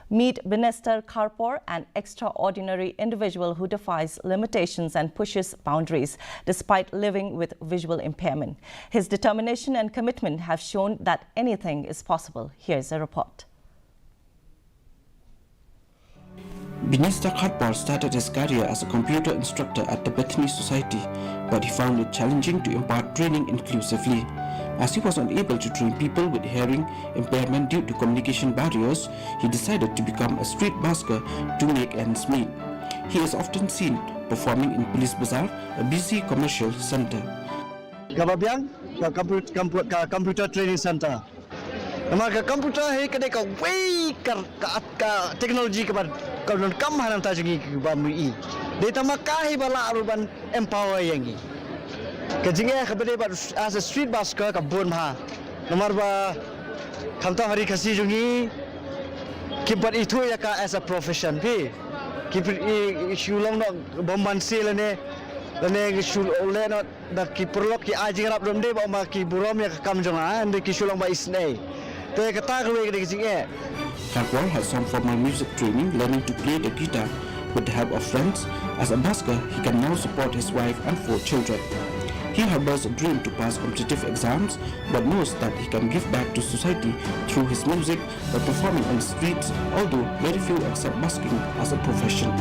Meet Binester Kharpor, an extraordinary individual who defies limitations and pushes boundaries despite living with visual impairment. His determination and commitment have shown that anything is possible. Here's a report. Binester Kharpor started his career as a computer instructor at the Bethany Society, but he found it challenging to impart training inclusively. As he was unable to train people with hearing impairment due to communication barriers, he decided to become a street busker to make ends meet. He is often seen performing in Police Bazaar, a busy commercial center. Kababiang, computer training center. Nama komputer hai kadai ka wei ka teknologi ka non kam hanam ta jungi ba mui data makai bala aruban empower yangi ka jinge ka bade ba as a street busker ka bon ha nomor ba khamta hari khasi jungi kibat itu ya ka as a profession bi kipir shulong no bomban selane lane shul ole no da kiprlok ki ajingrap domde ba ma ki burom ya kam jonga ande ki shulong ba isne. Kharpor has some formal music training, learning to play the guitar with the help of friends. As a busker, he can now support his wife and 4 children. He harbors a dream to pass competitive exams, but knows that he can give back to society through his music by performing on the streets, although very few accept busking as a profession.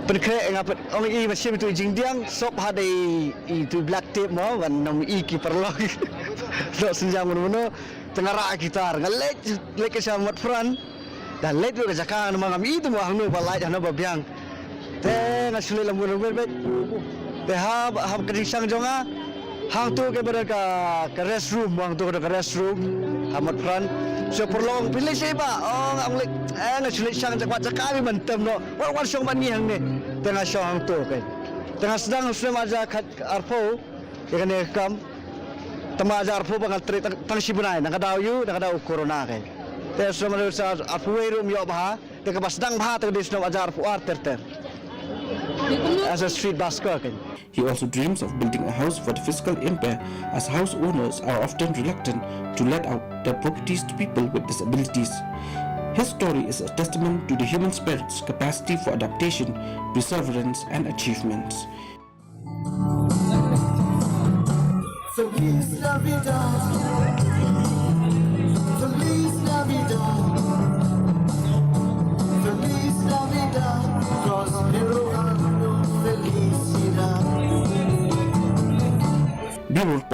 Penkre ngapet orang i macam itu jingdiang sop hadai itu black tape mo wan nom i ki perlok do senjam mono tengara gitar ngalet lek samat fran dan let do jaka nama ngam itu mo hangno balai hana babiang te ngasule lamun bet te ha kading sang jonga hang tu ke berka ke restroom bang tu ke restroom hamat fran so perlong pilih siapa ang lek ngasule sang jaka mentem no wan song ban ni hang ni tengah syang tu kan tengah sedang muslim aja arfo ikan kam tengah aja arfo bangal tang sibunai nak ada yu nak ada corona kan te semua arfo rum yo bah te pas sedang bah te disno aja arfo ter as a street busker kan. He also dreams of building a house for the physical impaired, as house owners are often reluctant to let out their properties to people with disabilities. His story is a testament to the human spirit's capacity for adaptation, perseverance, and achievements. So keep serving